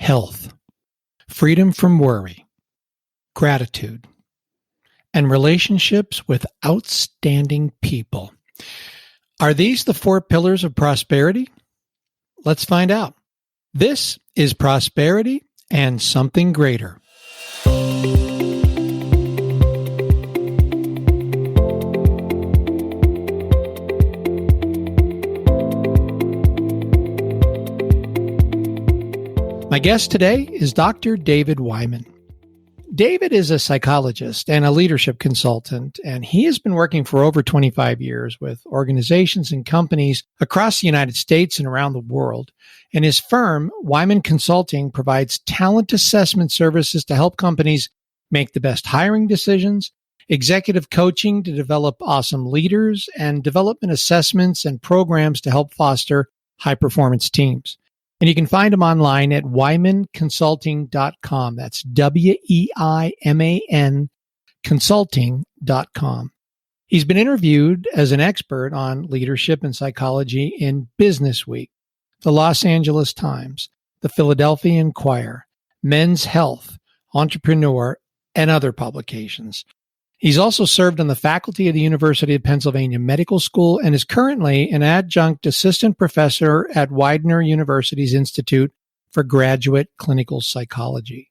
health, freedom from worry, gratitude, and relationships with outstanding people. Are these the 4 pillars of prosperity? Let's find out. This is Prosperity and Something Greater. My guest today is Dr. David Weiman. David is a psychologist and a leadership consultant, and he has been working for over 25 years with organizations and companies across the United States and around the world. And his firm, Weiman Consulting, provides talent assessment services to help companies make the best hiring decisions, executive coaching to develop awesome leaders, and development assessments and programs to help foster high-performance teams. And you can find him online at weimanconsulting.com. That's WEIMAN consulting.com. He's been interviewed as an expert on leadership and psychology in Businessweek, the Los Angeles Times, the Philadelphia Inquirer, Men's Health, Entrepreneur, and other publications. He's also served on the faculty of the University of Pennsylvania Medical School and is currently an adjunct assistant professor at Widener University's Institute for Graduate Clinical Psychology.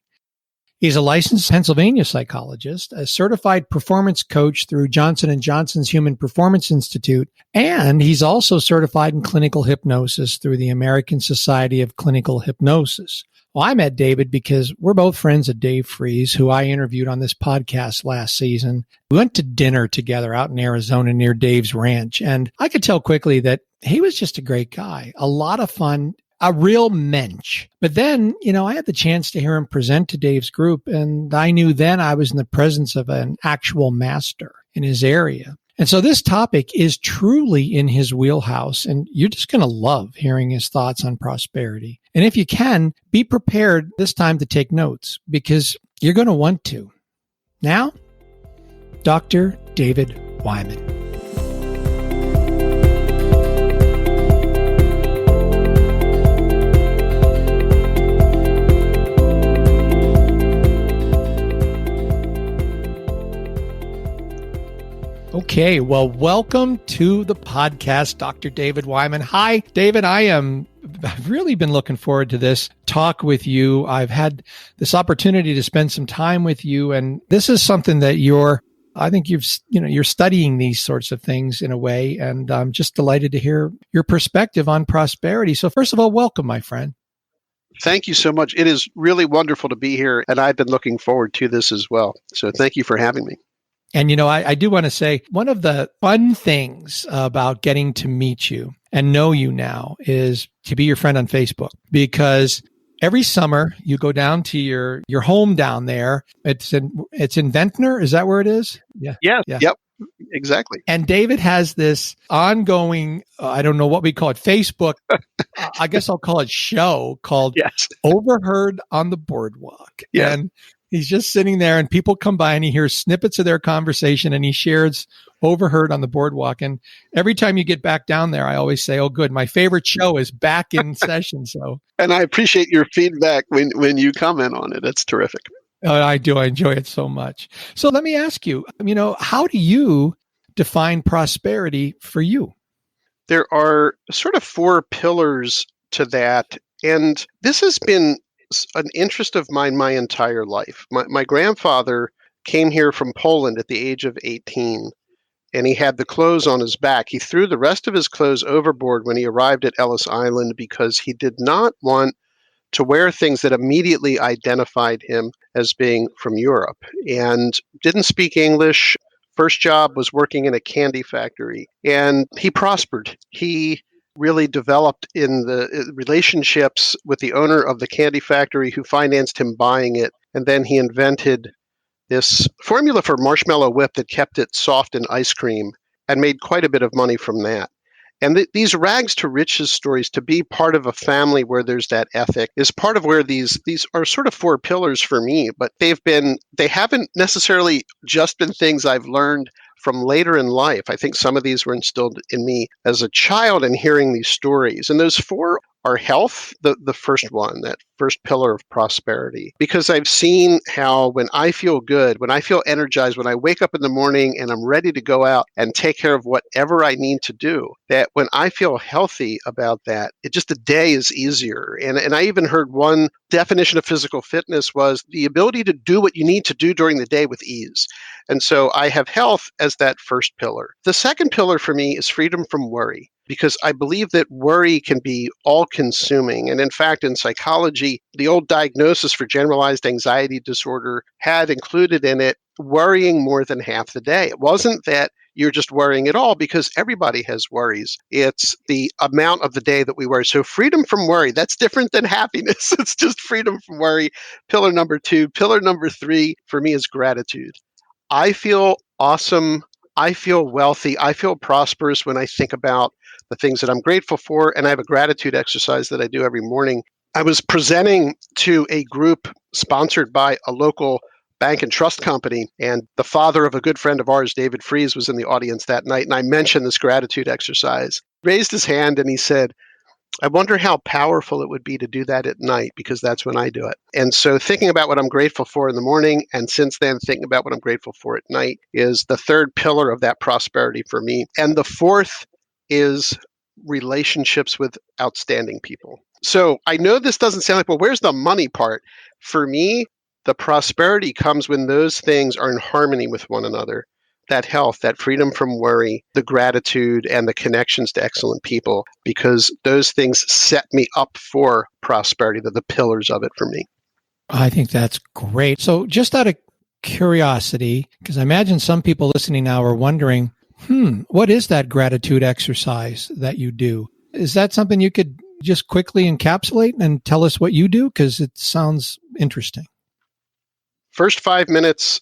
He's a licensed Pennsylvania psychologist, a certified performance coach through Johnson & Johnson's Human Performance Institute, and he's also certified in clinical hypnosis through the American Society of Clinical Hypnosis. Well, I met David because we're both friends of Dave Freeze, who I interviewed on this podcast last season. We went to dinner together out in Arizona near Dave's ranch, and I could tell quickly that he was just a great guy, a lot of fun, a real mensch. But then, I had the chance to hear him present to Dave's group, and I knew then I was in the presence of an actual master in his area. And so this topic is truly in his wheelhouse, and you're just going to love hearing his thoughts on prosperity. And if you can, be prepared this time to take notes, because you're going to want to. Now, Dr. David Weiman. Okay, well, welcome to the podcast, Dr. David Weiman. Hi, David. I've really been looking forward to this talk with you. I've had this opportunity to spend some time with you, and this is something that you're studying these sorts of things in a way, and I'm just delighted to hear your perspective on prosperity. So first of all, welcome, my friend. Thank you so much. It is really wonderful to be here, and I've been looking forward to this as well. So thank you for having me. And, I do want to say one of the fun things about getting to meet you and know you now is to be your friend on Facebook, because every summer you go down to your home down there. It's in Ventnor. Is that where it is? Yeah. Yep. Exactly. And David has this ongoing, I don't know what we call it, Facebook, I guess I'll call it show called Overheard on the Boardwalk. Yes. And he's just sitting there and people come by and he hears snippets of their conversation and he shares Overheard on the Boardwalk. And every time you get back down there, I always say, oh, good, my favorite show is back in session. So, and I appreciate your feedback when you comment on it. It's terrific. I do. I enjoy it so much. So let me ask you, how do you define prosperity for you? There are sort of 4 pillars to that. And this has been an interest of mine my entire life. My grandfather came here from Poland at the age of 18, and he had the clothes on his back. He threw the rest of his clothes overboard when he arrived at Ellis Island because he did not want to wear things that immediately identified him as being from Europe, and didn't speak English. First job was working in a candy factory, and he prospered. He really developed in the relationships with the owner of the candy factory who financed him buying it. And then he invented this formula for marshmallow whip that kept it soft in ice cream and made quite a bit of money from that. And these rags to riches stories, to be part of a family where there's that ethic, is part of where these are sort of 4 pillars for me, but they haven't necessarily just been things I've learned from later in life. I think some of these were instilled in me as a child and hearing these stories. And those 4 are health, the first one, that first pillar of prosperity. Because I've seen how when I feel good, when I feel energized, when I wake up in the morning and I'm ready to go out and take care of whatever I need to do, that when I feel healthy about that, it just the day is easier. And I even heard one definition of physical fitness was the ability to do what you need to do during the day with ease. And so I have health as that first pillar. The second pillar for me is freedom from worry, because I believe that worry can be all-consuming. And in fact, in psychology, the old diagnosis for generalized anxiety disorder had included in it worrying more than half the day. It wasn't that you're just worrying at all, because everybody has worries. It's the amount of the day that we worry. So freedom from worry, that's different than happiness. It's just freedom from worry. Pillar number 2. Pillar number 3 for me is gratitude. I feel awesome. I feel wealthy. I feel prosperous when I think about the things that I'm grateful for. And I have a gratitude exercise that I do every morning. I was presenting to a group sponsored by a local bank and trust company, and the father of a good friend of ours, David Fries, was in the audience that night. And I mentioned this gratitude exercise. He raised his hand and he said, I wonder how powerful it would be to do that at night, because that's when I do it. And so thinking about what I'm grateful for in the morning, and since then thinking about what I'm grateful for at night, is the third pillar of that prosperity for me. And the fourth is relationships with outstanding people. So I know this doesn't sound like, well, where's the money part? For me, the prosperity comes when those things are in harmony with one another. That health, that freedom from worry, the gratitude, and the connections to excellent people, because those things set me up for prosperity. They're the pillars of it for me. I think that's great. So just out of curiosity, because I imagine some people listening now are wondering, what is that gratitude exercise that you do? Is that something you could just quickly encapsulate and tell us what you do? Because it sounds interesting. First 5 minutes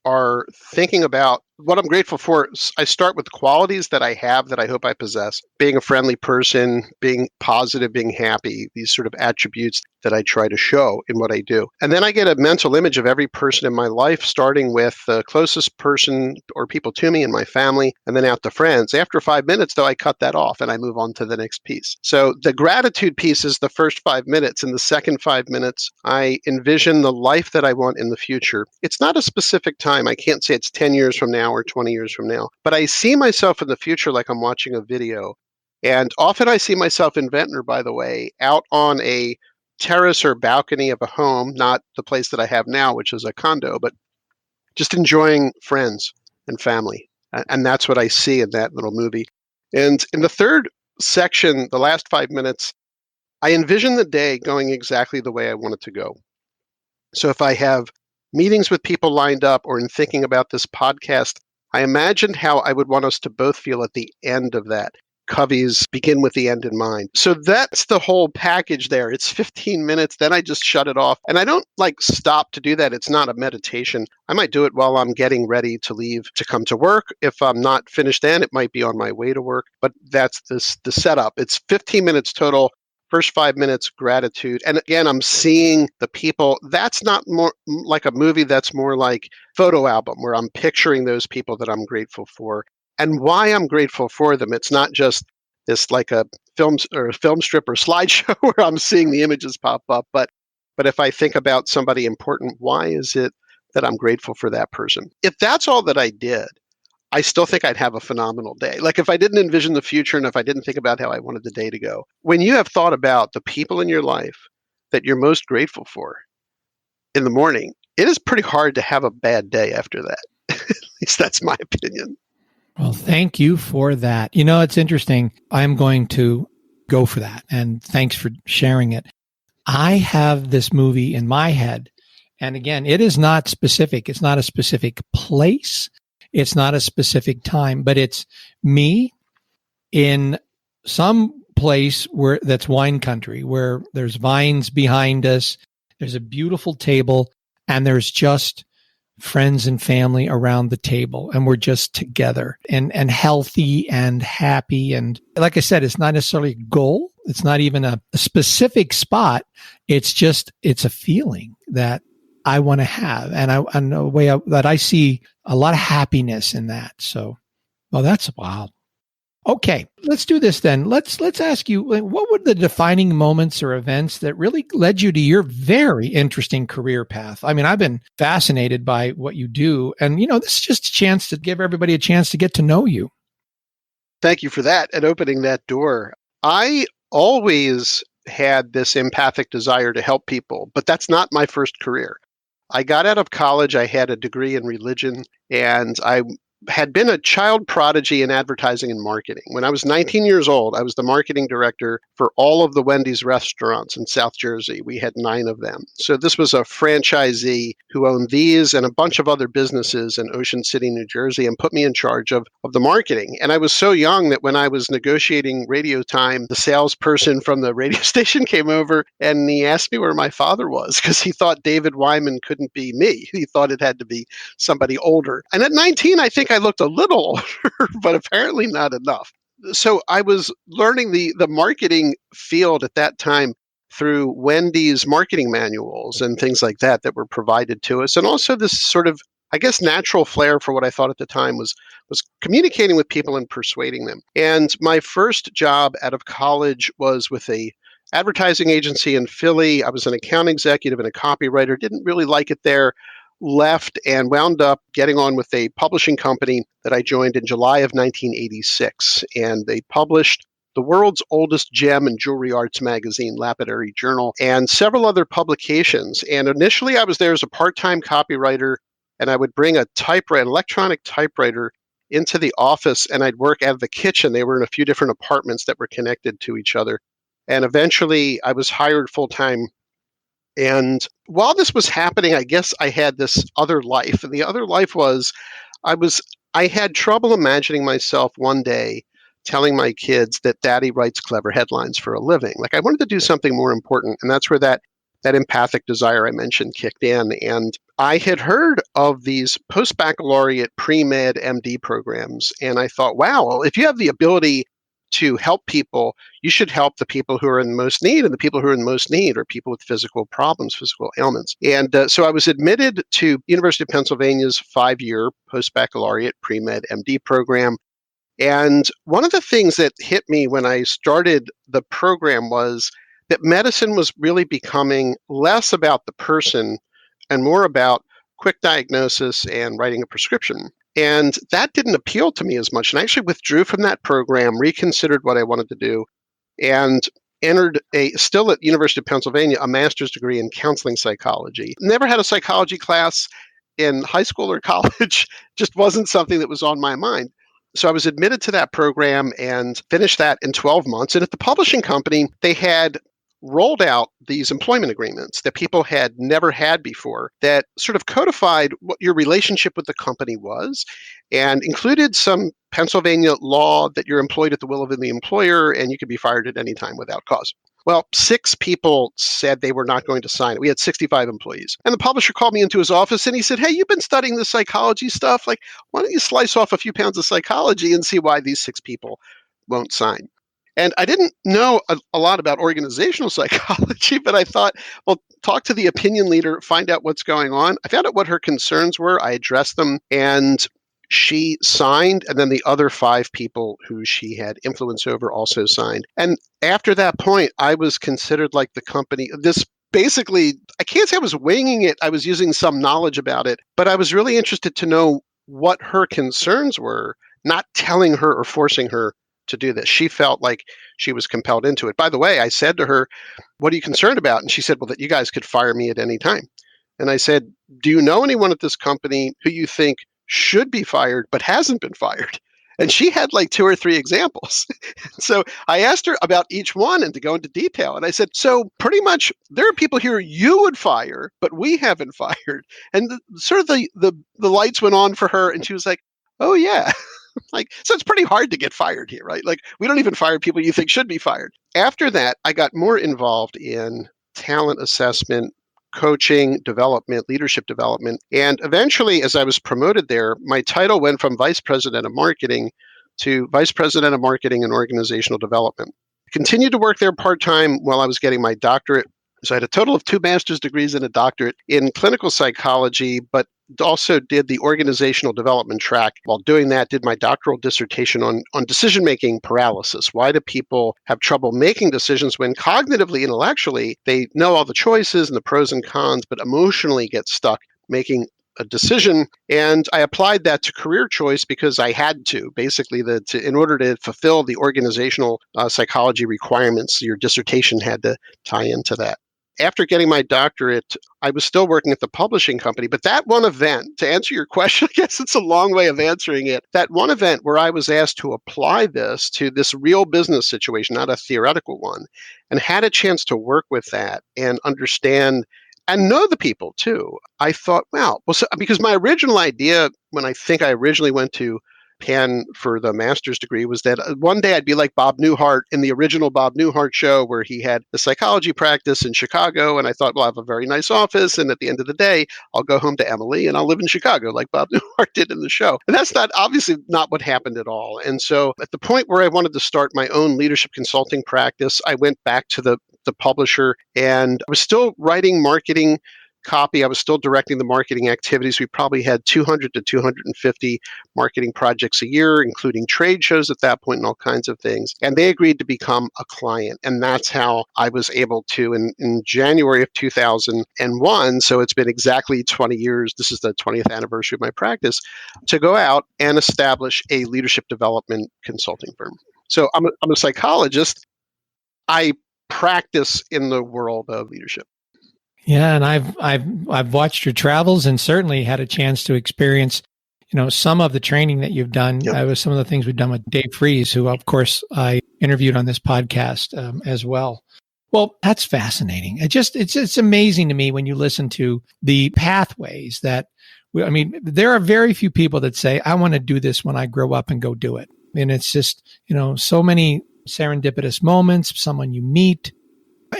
are thinking about what I'm grateful for. I start with qualities that I have that I hope I possess. Being a friendly person, being positive, being happy, these sort of attributes that I try to show in what I do. And then I get a mental image of every person in my life, starting with the closest person or people to me in my family, and then out to friends. After 5 minutes, though, I cut that off and I move on to the next piece. So the gratitude piece is the first 5 minutes. In the second 5 minutes, I envision the life that I want in the future. It's not a specific time. I can't say it's 10 years from now or 20 years from now, but I see myself in the future like I'm watching a video. And often I see myself in Ventnor, by the way, out on a terrace or balcony of a home, not the place that I have now, which is a condo, but just enjoying friends and family. And that's what I see in that little movie. And in the third section, the last 5 minutes, I envision the day going exactly the way I want it to go. So if I have meetings with people lined up, or in thinking about this podcast, I imagined how I would want us to both feel at the end of that. Covey's begin with the end in mind. So that's the whole package there. It's 15 minutes, then I just shut it off. And I don't stop to do that. It's not a meditation. I might do it while I'm getting ready to leave to come to work. If I'm not finished then, it might be on my way to work. But that's the setup. It's 15 minutes total. First 5 minutes, gratitude. And again, I'm seeing the people. That's not more like a movie. That's more like photo album, where I'm picturing those people that I'm grateful for and why I'm grateful for them. It's not just this like a film strip or slideshow where I'm seeing the images pop up. But if I think about somebody important, why is it that I'm grateful for that person? If that's all that I did, I still think I'd have a phenomenal day. Like if I didn't envision the future and if I didn't think about how I wanted the day to go. When you have thought about the people in your life that you're most grateful for in the morning, it is pretty hard to have a bad day after that. At least that's my opinion. Well, thank you for that. It's interesting. I'm going to go for that. And thanks for sharing it. I have this movie in my head. And again, it is not specific. It's not a specific place. It's not a specific time, but it's me in some place where that's wine country, where there's vines behind us. There's a beautiful table and there's just friends and family around the table, and we're just together and healthy and happy. And like I said, it's not necessarily a goal. It's not even a specific spot. It's a feeling that I want to have. And a way that I see a lot of happiness in that. So, well, wow. Okay, let's do this then. Let's ask you, what were the defining moments or events that really led you to your very interesting career path? I mean, I've been fascinated by what you do, and this is just a chance to give everybody a chance to get to know you. Thank you for that and opening that door. I always had this empathic desire to help people, but that's not my first career. I got out of college, I had a degree in religion, and I had been a child prodigy in advertising and marketing. When I was 19 years old, I was the marketing director for all of the Wendy's restaurants in South Jersey. We had 9 of them. So this was a franchisee who owned these and a bunch of other businesses in Ocean City, New Jersey, and put me in charge of the marketing. And I was so young that when I was negotiating radio time, the salesperson from the radio station came over and he asked me where my father was because he thought David Weiman couldn't be me. He thought it had to be somebody older. And at 19, I think I looked a little older, but apparently not enough. So I was learning the marketing field at that time through Wendy's marketing manuals and things like that were provided to us. And also this sort of, I guess, natural flair for what I thought at the time was communicating with people and persuading them. And my first job out of college was with a advertising agency in Philly. I was an account executive and a copywriter. Didn't really like it there. Left and wound up getting on with a publishing company that I joined in July of 1986. And they published the world's oldest gem and jewelry arts magazine, Lapidary Journal, and several other publications. And initially, I was there as a part-time copywriter, and I would bring an electronic typewriter into the office, and I'd work out of the kitchen. They were in a few different apartments that were connected to each other. And eventually, I was hired full-time. And while this was happening, I guess I had this other life. And the other life was I had trouble imagining myself one day telling my kids that daddy writes clever headlines for a living. Like I wanted to do something more important. And that's where that empathic desire I mentioned kicked in. And I had heard of these post-baccalaureate pre-med MD programs. And I thought, wow, if you have the ability to help people, you should help the people who are in the most need. And the people who are in the most need are people with physical problems, physical ailments. And so I was admitted to University of Pennsylvania's 5-year post-baccalaureate pre-med MD program. And one of the things that hit me when I started the program was that medicine was really becoming less about the person and more about quick diagnosis and writing a prescription. And that didn't appeal to me as much. And I actually withdrew from that program, reconsidered what I wanted to do, and entered still at University of Pennsylvania, a master's degree in counseling psychology. Never had a psychology class in high school or college, just wasn't something that was on my mind. So I was admitted to that program and finished that in 12 months. And at the publishing company, they had rolled out these employment agreements that people had never had before that sort of codified what your relationship with the company was and included some Pennsylvania law that you're employed at the will of the employer and you could be fired at any time without cause. Well, 6 people said they were not going to sign it. We had 65 employees. And the publisher called me into his office and he said, hey, you've been studying the psychology stuff. Like, why don't you slice off a few pounds of psychology and see why these 6 people won't sign? And I didn't know a lot about organizational psychology, but I thought, well, talk to the opinion leader, find out what's going on. I found out what her concerns were. I addressed them, and she signed, and then the other 5 people who she had influence over also signed. And after that point, I was considered like the company. This basically, I can't say I was winging it. I was using some knowledge about it, but I was really interested to know what her concerns were, not telling her or forcing her to do this. She felt like she was compelled into it. By the way, I said to her, what are you concerned about? And she said, well, that you guys could fire me at any time. And I said, do you know anyone at this company who you think should be fired but hasn't been fired? And she had like 2 or 3 examples. So I asked her about each one and to go into detail. And I said, so pretty much there are people here you would fire, but we haven't fired. And the lights went on for her. And she was like, oh, yeah. Like, so it's pretty hard to get fired here, right? Like, we don't even fire people you think should be fired. After that, I got more involved in talent assessment, coaching, development, leadership development. And eventually, as I was promoted there, my title went from vice president of marketing to vice president of marketing and organizational development. I continued to work there part-time while I was getting my doctorate. So I had a total of 2 master's degrees and a doctorate in clinical psychology, but also did the organizational development track. While doing that, did my doctoral dissertation on decision-making paralysis. Why do people have trouble making decisions when cognitively, intellectually, they know all the choices and the pros and cons, but emotionally get stuck making a decision? And I applied that to career choice because I had to. Basically, in order to fulfill the organizational psychology requirements, your dissertation had to tie into that. After getting my doctorate, I was still working at the publishing company. But that one event, to answer your question, I guess it's a long way of answering it. That one event where I was asked to apply this to this real business situation, not a theoretical one, and had a chance to work with that and understand and know the people too. I thought, wow, because my original idea when I originally went to Penn for the master's degree was that one day I'd be like Bob Newhart in the original Bob Newhart show where he had the psychology practice in Chicago. And I thought, well, I have a very nice office. And at the end of the day, I'll go home to Emily and I'll live in Chicago like Bob Newhart did in the show. And that's obviously not what happened at all. And so at the point where I wanted to start my own leadership consulting practice, I went back to the publisher and I was still writing marketing copy. I was still directing the marketing activities. We probably had 200 to 250 marketing projects a year, including trade shows at that point and all kinds of things. And they agreed to become a client. And that's how I was able to, in January of 2001, so it's been exactly 20 years, this is the 20th anniversary of my practice, to go out and establish a leadership development consulting firm. So I'm a psychologist. I practice in the world of leadership. Yeah, and I've watched your travels and certainly had a chance to experience, some of the training that you've done. Yep. Was some of the things we've done with Dave Fries, who of course I interviewed on this podcast as well. Well, that's fascinating. It's amazing to me when you listen to the pathways that, there are very few people that say, I want to do this when I grow up and go do it. And it's just, so many serendipitous moments, someone you meet.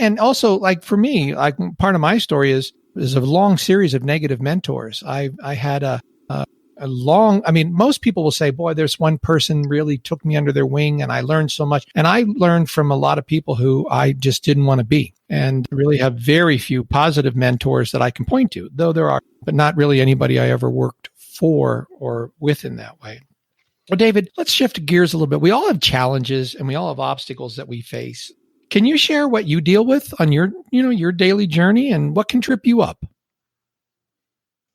And also, like for me, like part of my story is a long series of negative mentors. I had a long, most people will say, boy, there's one person really took me under their wing and I learned so much. And I learned from a lot of people who I just didn't want to be, and really have very few positive mentors that I can point to, though there are, but not really anybody I ever worked for or with in that way. Well, David, let's shift gears a little bit. We all have challenges and we all have obstacles that we face. Can you share what you deal with on your daily journey and what can trip you up?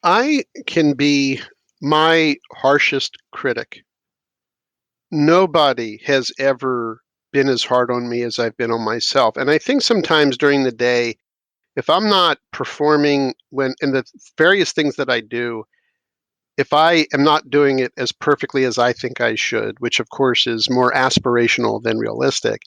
I can be my harshest critic. Nobody has ever been as hard on me as I've been on myself. And I think sometimes during the day, if I'm not performing in the various things that I do, if I am not doing it as perfectly as I think I should, which of course is more aspirational than realistic,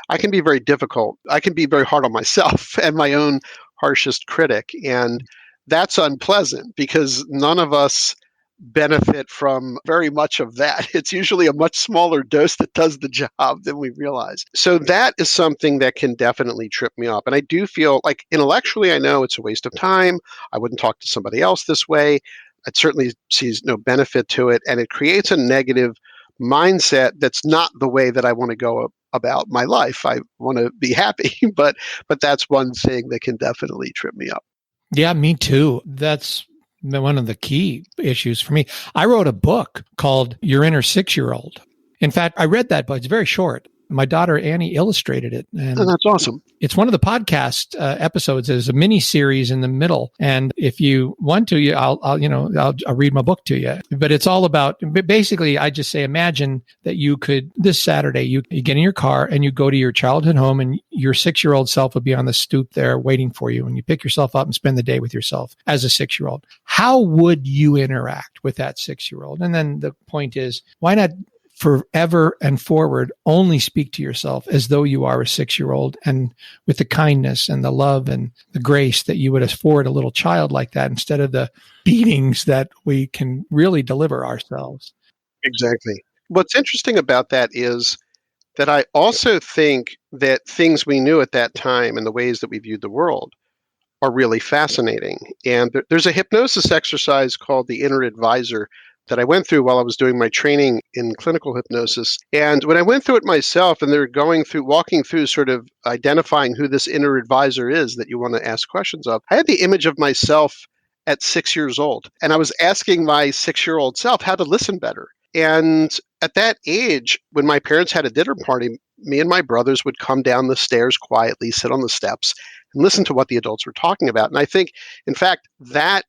I can be very difficult. I can be very hard on myself and my own harshest critic. And that's unpleasant because none of us benefit from very much of that. It's usually a much smaller dose that does the job than we realize. So that is something that can definitely trip me up. And I do feel like intellectually, I know it's a waste of time. I wouldn't talk to somebody else this way. It certainly sees no benefit to it. And it creates a negative mindset that's not the way that I want to go about my life. I want to be happy, but that's one thing that can definitely trip me up. Yeah, me too. That's one of the key issues for me. I wrote a book called Your Inner 6-Year-Old. In fact, I read that book. It's very short. My daughter Annie illustrated it. And that's awesome. It's one of the podcast episodes. There's a mini series in the middle, and if you want to, I'll read my book to you. But it's all about, basically, I just say, imagine that you could this Saturday you get in your car and you go to your childhood home, and your 6-year-old self will be on the stoop there waiting for you, and you pick yourself up and spend the day with yourself as a 6-year-old. How would you interact with that 6-year-old? And then the point is, why not forever and forward only speak to yourself as though you are a 6-year-old, and with the kindness and the love and the grace that you would afford a little child like that, instead of the beatings that we can really deliver ourselves. Exactly. What's interesting about that is that I also think that things we knew at that time and the ways that we viewed the world are really fascinating. And there's a hypnosis exercise called the Inner Advisor that I went through while I was doing my training in clinical hypnosis. And when I went through it myself, and they're walking through sort of identifying who this inner advisor is that you want to ask questions of, I had the image of myself at 6 years old. And I was asking my 6-year-old self how to listen better. And at that age, when my parents had a dinner party, me and my brothers would come down the stairs quietly, sit on the steps, and listen to what the adults were talking about. And I think, in fact, that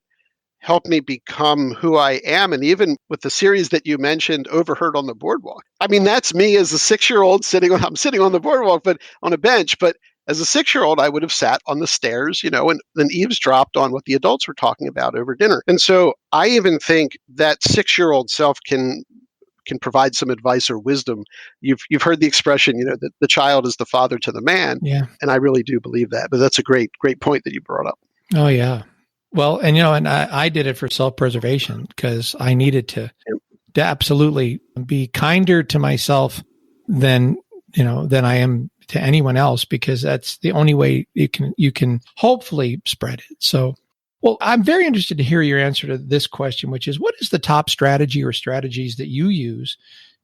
helped me become who I am. And even with the series that you mentioned, Overheard on the Boardwalk. I mean, that's me as a 6-year-old I'm sitting on the boardwalk, but on a bench. But as a 6-year-old, I would have sat on the stairs, and then eavesdropped on what the adults were talking about over dinner. And so I even think that 6-year-old self can provide some advice or wisdom. You've heard the expression, that the child is the father to the man. Yeah. And I really do believe that. But that's a great point that you brought up. Oh, yeah. Well, and I did it for self-preservation because I needed to absolutely be kinder to myself than I am to anyone else, because that's the only way you can hopefully spread it. So, well, I'm very interested to hear your answer to this question, which is, what is the top strategy or strategies that you use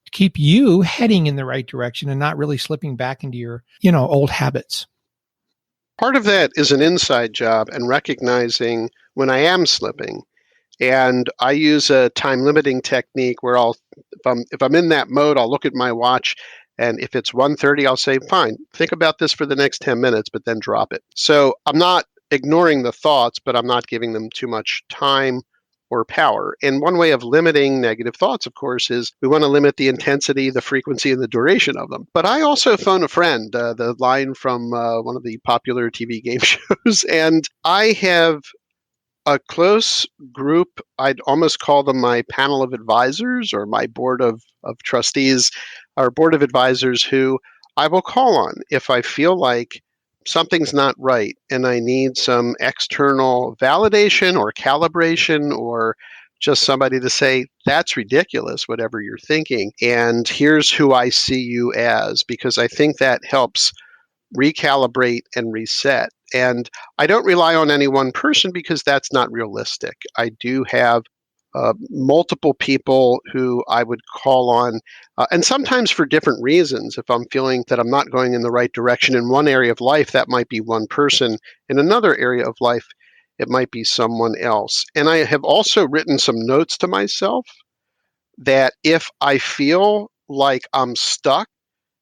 to keep you heading in the right direction and not really slipping back into your, old habits? Part of that is an inside job and recognizing when I am slipping. And I use a time limiting technique where if I'm in that mode, I'll look at my watch. And if it's 1:30, I'll say, fine, think about this for the next 10 minutes, but then drop it. So I'm not ignoring the thoughts, but I'm not giving them too much time or power. And one way of limiting negative thoughts, of course, is we want to limit the intensity, the frequency, and the duration of them. But I also phone a friend, the line from one of the popular TV game shows, and I have a close group. I'd almost call them my panel of advisors or my board of trustees, or board of advisors, who I will call on if I feel like something's not right and I need some external validation or calibration, or just somebody to say, that's ridiculous, whatever you're thinking, and here's who I see you as, because I think that helps recalibrate and reset. And I don't rely on any one person because that's not realistic. I do have multiple people who I would call on, and sometimes for different reasons. If I'm feeling that I'm not going in the right direction in one area of life, that might be one person. In another area of life, it might be someone else. And I have also written some notes to myself that if I feel like I'm stuck,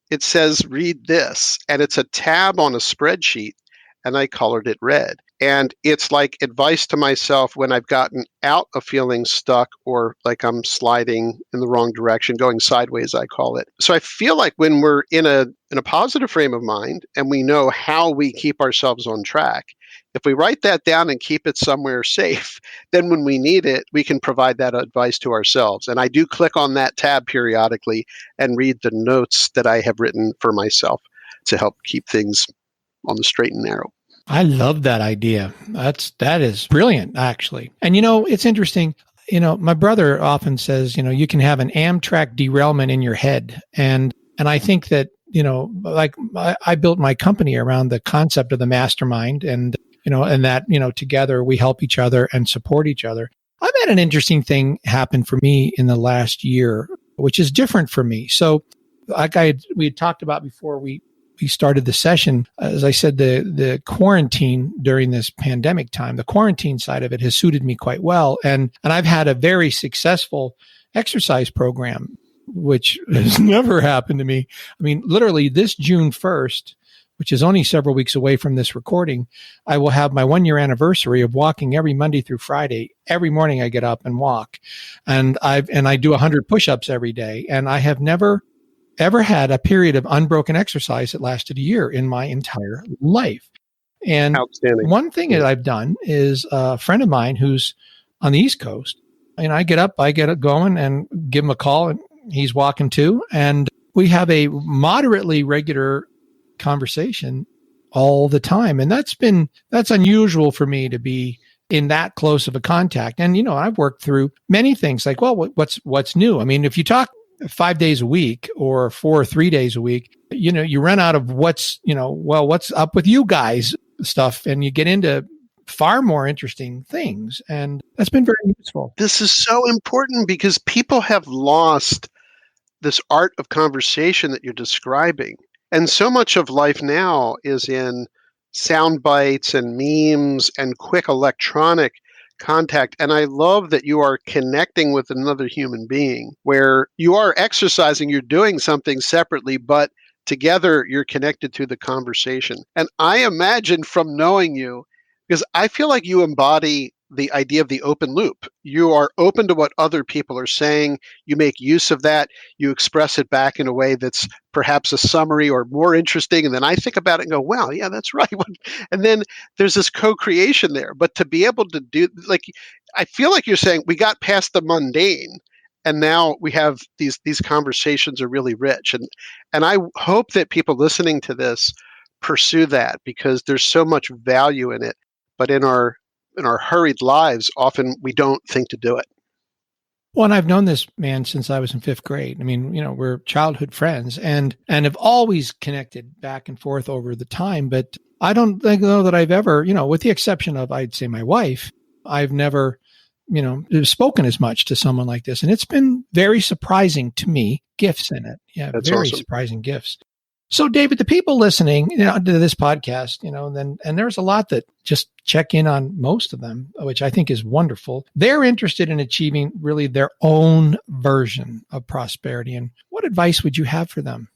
it says, read this. And it's a tab on a spreadsheet, and I colored it red. And it's like advice to myself when I've gotten out of feeling stuck or like I'm sliding in the wrong direction, going sideways, I call it. So I feel like when we're in a positive frame of mind and we know how we keep ourselves on track, if we write that down and keep it somewhere safe, then when we need it, we can provide that advice to ourselves. And I do click on that tab periodically and read the notes that I have written for myself to help keep things on the straight and narrow. I love that idea. That is brilliant, actually. And it's interesting. My brother often says, you can have an Amtrak derailment in your head. And I think that, like I built my company around the concept of the mastermind, and that, together we help each other and support each other. I've had an interesting thing happen for me in the last year, which is different for me. So like we had talked about before we started the session, as I said, the quarantine during this pandemic time, the quarantine side of it has suited me quite well. And I've had a very successful exercise program, which has never happened to me. I mean, literally this June 1st, which is only several weeks away from this recording, I will have my 1-year anniversary of walking every Monday through Friday. Every morning I get up and walk, and I do 100 push-ups every day. And I have never ever had a period of unbroken exercise that lasted a year in my entire life. And one thing that I've done is a friend of mine who's on the East Coast, and I get up going and give him a call, and he's walking too. And we have a moderately regular conversation all the time. And that's unusual for me to be in that close of a contact. And, I've worked through many things like, well, what's new? I mean, if you talk 5 days a week or 4 or 3 days a week, you run out of what's up with you guys stuff, and you get into far more interesting things. And that's been very useful. This is so important because people have lost this art of conversation that you're describing. And so much of life now is in sound bites and memes and quick electronic contact. And I love that you are connecting with another human being where you are exercising, you're doing something separately, but together you're connected to the conversation. And I imagine from knowing you, because I feel like you embody the idea of the open loop. You are open to what other people are saying. You make use of that. You express it back in a way that's perhaps a summary or more interesting. And then I think about it and go, wow, yeah, that's right. And then there's this co-creation there. But to be able to do, like, I feel like you're saying we got past the mundane and now we have these conversations are really rich. And I hope that people listening to this pursue that because there's so much value in it. But in our hurried lives, often we don't think to do it. Well, and I've known this man since I was in fifth grade. I mean, we're childhood friends and have always connected back and forth over the time. But I don't know that I've ever, with the exception of, I'd say my wife, I've never, spoken as much to someone like this. And it's been very surprising to me, gifts in it. Yeah, That's very awesome. surprising gifts. So, David, the people listening to this podcast, and there's a lot that just check in on most of them, which I think is wonderful. They're interested in achieving really their own version of prosperity. And what advice would you have for them?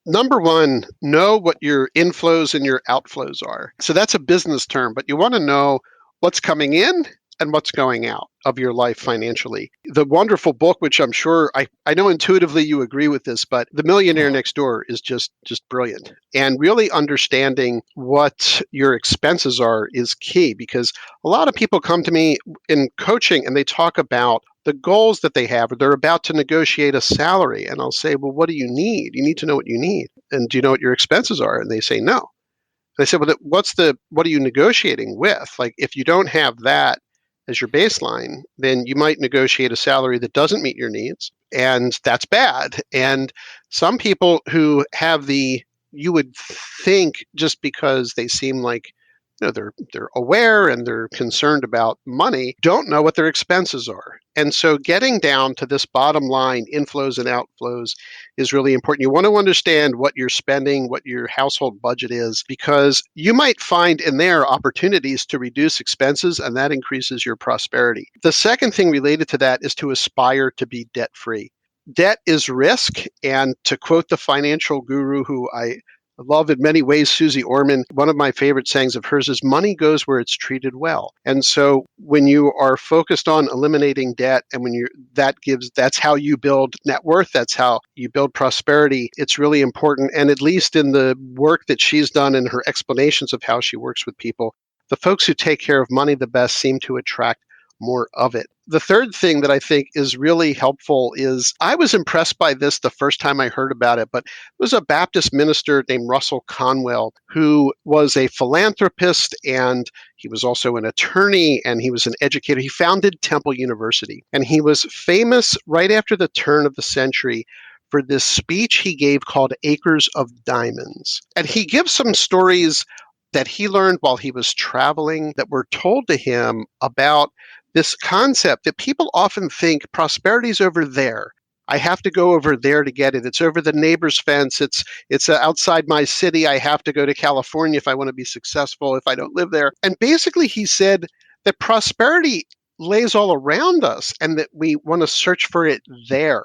Number one, know what your inflows and your outflows are. So that's a business term, but you want to know what's coming in and what's going out of your life financially. The wonderful book, which I'm sure I know intuitively you agree with this, but The Millionaire Next Door is just brilliant. And really understanding what your expenses are is key because a lot of people come to me in coaching and they talk about the goals that they have, or they're about to negotiate a salary. And I'll say, well, what do you need? You need to know what you need. And do you know what your expenses are? And they say, no. And I said, well, what are you negotiating with? Like, if you don't have that as your baseline, then you might negotiate a salary that doesn't meet your needs. And that's bad. And some people who have you would think just because they seem like they're aware and they're concerned about money, don't know what their expenses are. And so getting down to this bottom line, inflows and outflows, is really important. You want to understand what you're spending, what your household budget is, because you might find in there opportunities to reduce expenses, and that increases your prosperity. The second thing related to that is to aspire to be debt-free. Debt is risk, and to quote the financial guru who I love in many ways, Susie Orman, one of my favorite sayings of hers is money goes where it's treated well. And so when you are focused on eliminating debt and that's how you build net worth, that's how you build prosperity, it's really important. And at least in the work that she's done and her explanations of how she works with people, the folks who take care of money the best seem to attract more of it. The third thing that I think is really helpful is I was impressed by this the first time I heard about it, but it was a Baptist minister named Russell Conwell who was a philanthropist and he was also an attorney and he was an educator. He founded Temple University and he was famous right after the turn of the century for this speech he gave called Acres of Diamonds. And he gives some stories that he learned while he was traveling that were told to him about this concept that people often think prosperity is over there. I have to go over there to get it. It's over the neighbor's fence. It's outside my city. I have to go to California if I want to be successful, if I don't live there. And basically he said that prosperity lays all around us and that we want to search for it there.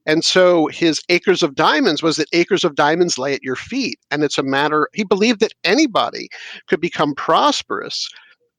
And so his Acres of Diamonds was that acres of diamonds lay at your feet. And it's a matter, he believed that anybody could become prosperous.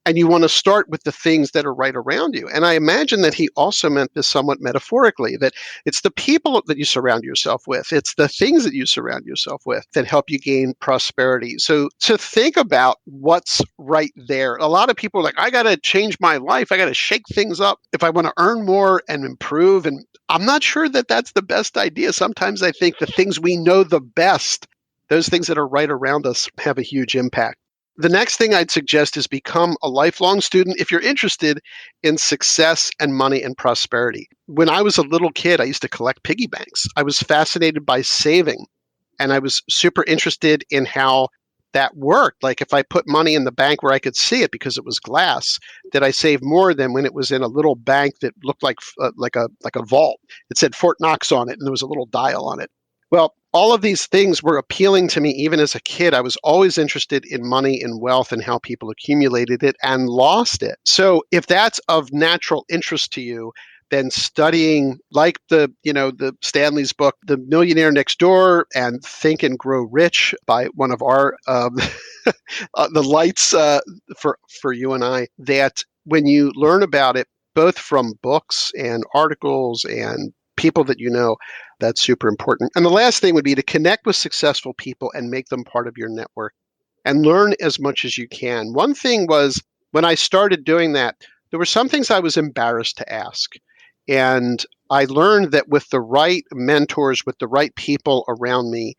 And you want to start with the things that are right around you. And I imagine that he also meant this somewhat metaphorically, that it's the people that you surround yourself with, it's the things that you surround yourself with that help you gain prosperity. So to think about what's right there, a lot of people are like, I got to change my life. I got to shake things up if I want to earn more and improve. And I'm not sure that that's the best idea. Sometimes I think the things we know the best, those things that are right around us, have a huge impact. The next thing I'd suggest is become a lifelong student if you're interested in success and money and prosperity. When I was a little kid, I used to collect piggy banks. I was fascinated by saving, and I was super interested in how that worked. Like if I put money in the bank where I could see it because it was glass, did I save more than when it was in a little bank that looked like a vault? It said Fort Knox on it, and there was a little dial on it. Well, all of these things were appealing to me even as a kid. I was always interested in money and wealth and how people accumulated it and lost it. So if that's of natural interest to you, then studying like the Stanley's book, The Millionaire Next Door and Think and Grow Rich by one of our the lights for you and I, that when you learn about it, both from books and articles and people that you know, that's super important. And the last thing would be to connect with successful people and make them part of your network and learn as much as you can. One thing was when I started doing that, there were some things I was embarrassed to ask. And I learned that with the right mentors, with the right people around me,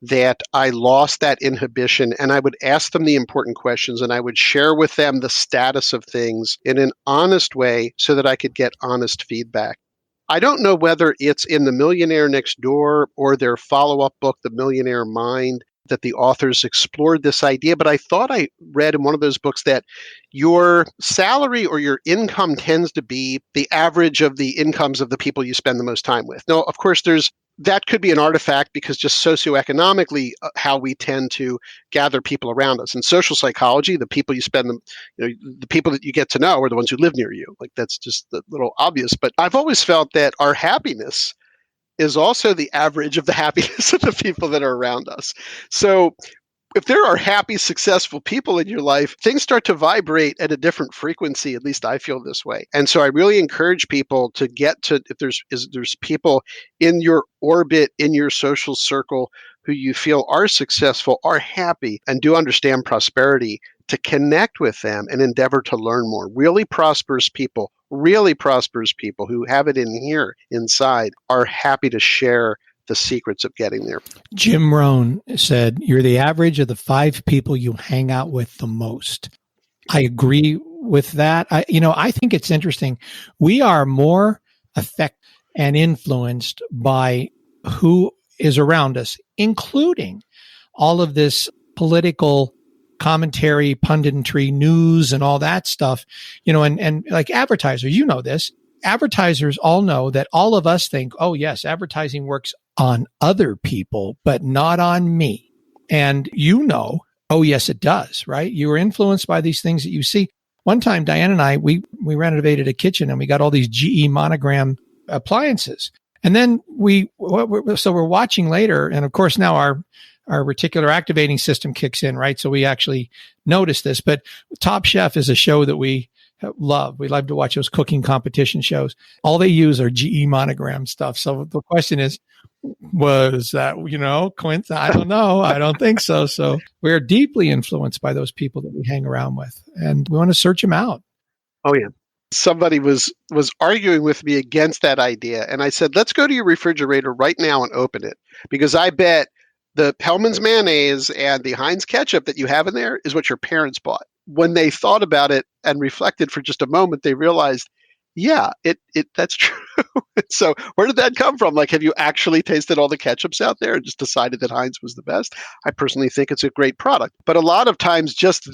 that I lost that inhibition and I would ask them the important questions and I would share with them the status of things in an honest way so that I could get honest feedback. I don't know whether it's in The Millionaire Next Door or their follow-up book, The Millionaire Mind, that the authors explored this idea, but I thought I read in one of those books that your salary or your income tends to be the average of the incomes of the people you spend the most time with. Now, of course, that could be an artifact because just socioeconomically, how we tend to gather people around us. In social psychology, the people you spend them, the people that you get to know are the ones who live near you. Like that's just a little obvious. But I've always felt that our happiness is also the average of the happiness of the people that are around us. So if there are happy, successful people in your life, things start to vibrate at a different frequency. At least I feel this way. And so I really encourage people to get to, if there's people in your orbit, in your social circle who you feel are successful, are happy, and do understand prosperity, to connect with them and endeavor to learn more. Really prosperous people who have it in here inside are happy to share the secrets of getting there. Jim Rohn said, "You're the average of the 5 people you hang out with the most." I agree with that. I think it's interesting. We are more affected and influenced by who is around us, including all of this political commentary, punditry, news, and all that stuff, and like advertisers, this. Advertisers all know that all of us think, oh, yes, advertising works on other people, but not on me. And oh, yes, it does, right? You are influenced by these things that you see. One time, Diane and I, we renovated a kitchen and we got all these GE monogram appliances. And then we're watching later. And of course, now our reticular activating system kicks in, right? So we actually notice this. But Top Chef is a show that we love. We love to watch those cooking competition shows. All they use are GE monogram stuff. So the question is, was that, coincidence? I don't know. I don't think so. So we're deeply influenced by those people that we hang around with, and we want to search them out. Oh, yeah. Somebody was arguing with me against that idea. And I said, let's go to your refrigerator right now and open it. Because I bet the Hellmann's mayonnaise and the Heinz ketchup that you have in there is what your parents bought. When they thought about it and reflected for just a moment, they realized, yeah, that's true. So where did that come from? Like, have you actually tasted all the ketchups out there and just decided that Heinz was the best? I personally think it's a great product. But a lot of times just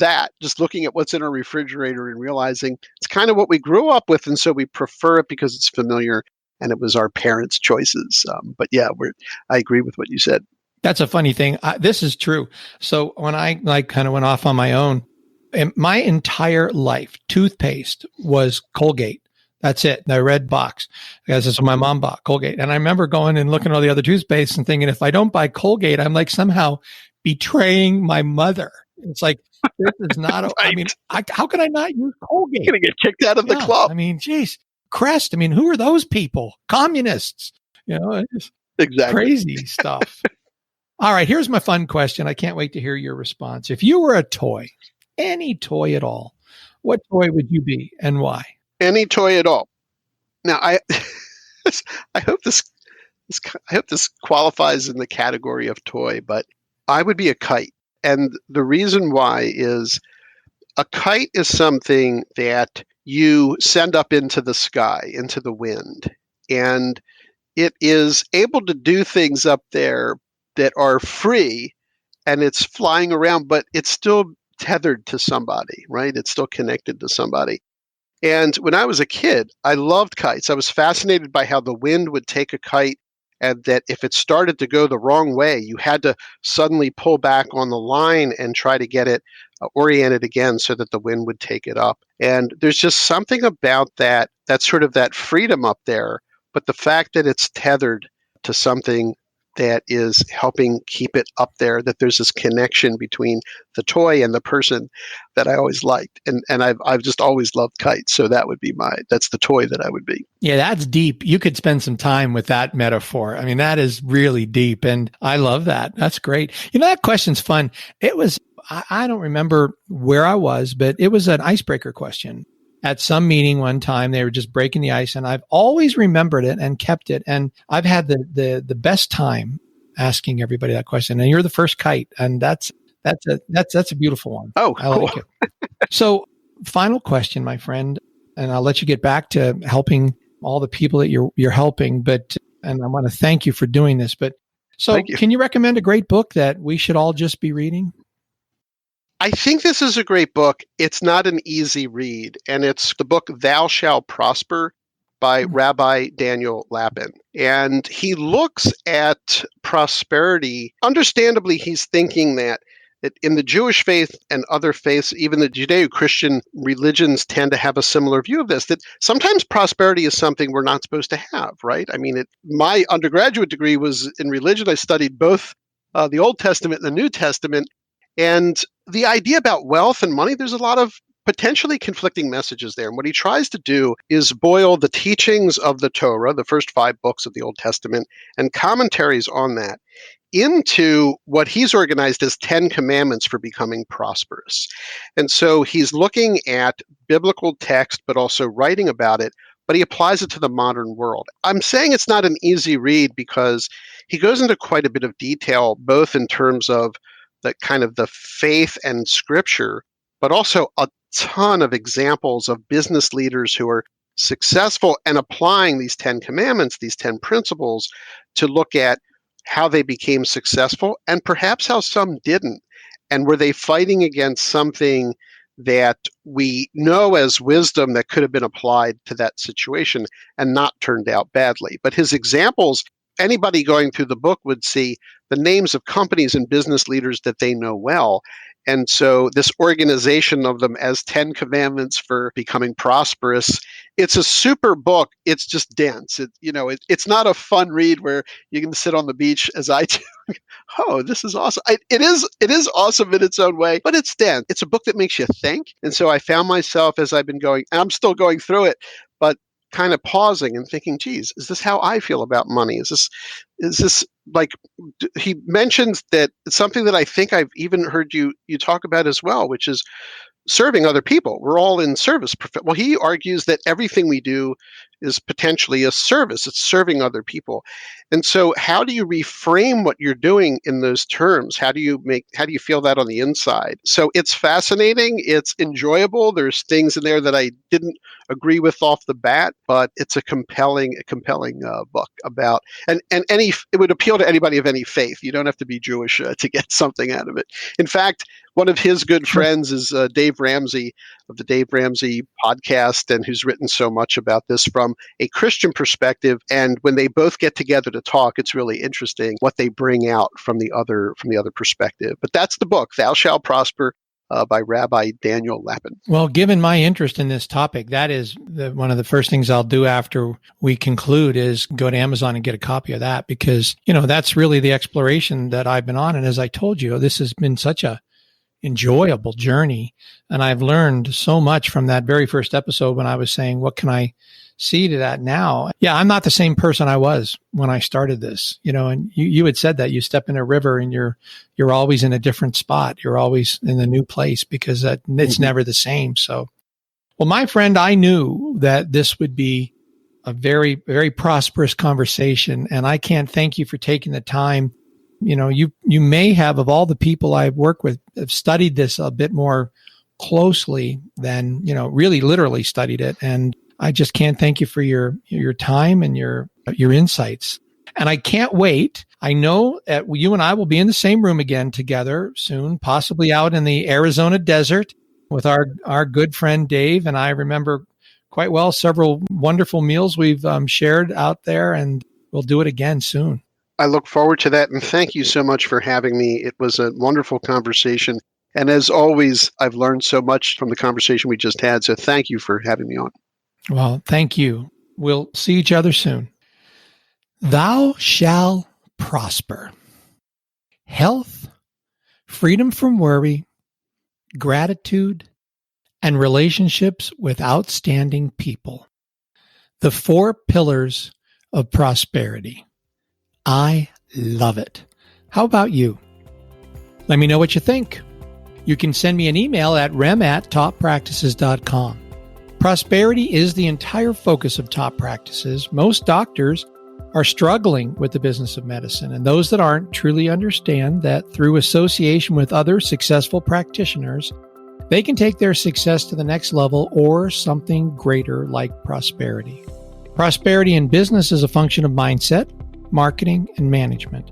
looking at what's in our refrigerator and realizing it's kind of what we grew up with. And so we prefer it because it's familiar and it was our parents' choices. But yeah, I agree with what you said. That's a funny thing. This is true. So when I kind of went off on my own, in my entire life, toothpaste was Colgate. That's it. The red box. Because that's what my mom bought, Colgate. And I remember going and looking at all the other toothpaste and thinking, if I don't buy Colgate, I'm like somehow betraying my mother. It's like, this is not, Right. how can I not use Colgate? You're going to get kicked out of the club. Geez, Crest. Who are those people? Communists. Exactly. Crazy stuff. All right. Here's my fun question. I can't wait to hear your response. If you were a toy, any toy at all, what toy would you be and why? Any toy at all. Now, I hope this qualifies in the category of toy, but I would be a kite. And the reason why is a kite is something that you send up into the sky, into the wind, and it is able to do things up there that are free, and it's flying around, but it's still tethered to somebody, right? It's still connected to somebody. And when I was a kid, I loved kites. I was fascinated by how the wind would take a kite and that if it started to go the wrong way, you had to suddenly pull back on the line and try to get it oriented again so that the wind would take it up. And there's just something about that sort of that freedom up there, but the fact that it's tethered to something that is helping keep it up there, that there's this connection between the toy and the person that I always liked. And I've just always loved kites. So that's the toy that I would be. Yeah, that's deep. You could spend some time with that metaphor. I mean, that is really deep. And I love that. That's great. That question's fun. It was, I don't remember where I was, but it was an icebreaker question. At some meeting one time, they were just breaking the ice, and I've always remembered it and kept it. And I've had the best time asking everybody that question. And you're the first kite, and that's a beautiful one. Oh, I like it. So, final question, my friend, and I'll let you get back to helping all the people that you're helping. And I want to thank you for doing this. But so, can you recommend a great book that we should all just be reading? I think this is a great book. It's not an easy read, and it's the book Thou Shalt Prosper by Rabbi Daniel Lapin. And he looks at prosperity. Understandably, he's thinking that in the Jewish faith and other faiths, even the Judeo-Christian religions tend to have a similar view of this, that sometimes prosperity is something we're not supposed to have, right? I mean, my undergraduate degree was in religion. I studied both the Old Testament and the New Testament. And the idea about wealth and money, there's a lot of potentially conflicting messages there. And what he tries to do is boil the teachings of the Torah, the first 5 books of the Old Testament, and commentaries on that into what he's organized as 10 commandments for becoming prosperous. And so he's looking at biblical text, but also writing about it, but he applies it to the modern world. I'm saying it's not an easy read because he goes into quite a bit of detail, both in terms of the kind of the faith and scripture, but also a ton of examples of business leaders who are successful and applying these 10 commandments, these 10 principles, to look at how they became successful and perhaps how some didn't. And were they fighting against something that we know as wisdom that could have been applied to that situation and not turned out badly? But his examples, anybody going through the book would see the names of companies and business leaders that they know well. And so this organization of them as 10 commandments for becoming prosperous, it's a super book. It's just dense. It's not a fun read where you can sit on the beach as I do. Oh, this is awesome. It is awesome in its own way, but it's dense. It's a book that makes you think. And so I found myself as I've been going, and I'm still going through it, but kind of pausing and thinking, geez, is this how I feel about money? Is this like, he mentions that it's something that I think I've even heard you talk about as well, which is serving other people. We're all in service. Well, he argues that everything we do is potentially a service. It's serving other people. And so how do you reframe what you're doing in those terms? How do you feel that on the inside? So it's fascinating. It's enjoyable. There's things in there that I didn't agree with off the bat, but it's a compelling book about, and it would appeal to anybody of any faith. You don't have to be Jewish to get something out of it. In fact, one of his good friends is Dave Ramsey of the Dave Ramsey podcast, and who's written so much about this from a Christian perspective. And when they both get together to talk, it's really interesting what they bring out from the other perspective. But that's the book, Thou Shalt Prosper, by Rabbi Daniel Lapin. Well, given my interest in this topic, that is one of the first things I'll do after we conclude is go to Amazon and get a copy of that, because, that's really the exploration that I've been on. And as I told you, this has been such a enjoyable journey. And I've learned so much from that very first episode when I was saying, what can I see to that now? Yeah, I'm not the same person I was when I started this, and you had said that you step in a river and you're always in a different spot. You're always in a new place because it's never the same. So, well, my friend, I knew that this would be a very, very prosperous conversation. And I can't thank you for taking the time. You may have, of all the people I've worked with, have studied this a bit more closely than, really literally studied it. And I just can't thank you for your time and your insights. And I can't wait. I know that you and I will be in the same room again together soon, possibly out in the Arizona desert with our good friend Dave. And I remember quite well several wonderful meals we've shared out there, and we'll do it again soon. I look forward to that, and thank you so much for having me. It was a wonderful conversation. And as always, I've learned so much from the conversation we just had, so thank you for having me on. Well, thank you. We'll see each other soon. Thou shalt prosper. Health, freedom from worry, gratitude, and relationships with outstanding people. The 4 pillars of prosperity. I love it. How about you? Let me know what you think. You can send me an email at rem@toppractices.com. Prosperity is the entire focus of Top Practices. Most doctors are struggling with the business of medicine, and those that aren't truly understand that through association with other successful practitioners, they can take their success to the next level or something greater like prosperity. Prosperity in business is a function of mindset, marketing, and management.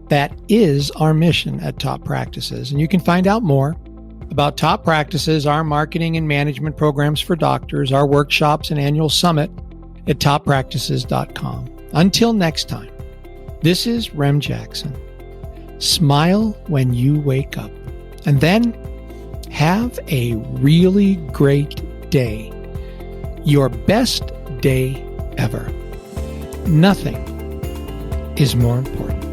That is our mission at Top Practices, and you can find out more about Top Practices, our marketing and management programs for doctors, our workshops, and annual summit at toppractices.com. Until next time, this is Rem Jackson. Smile when you wake up, and then have a really great day. Your best day ever. Nothing is more important.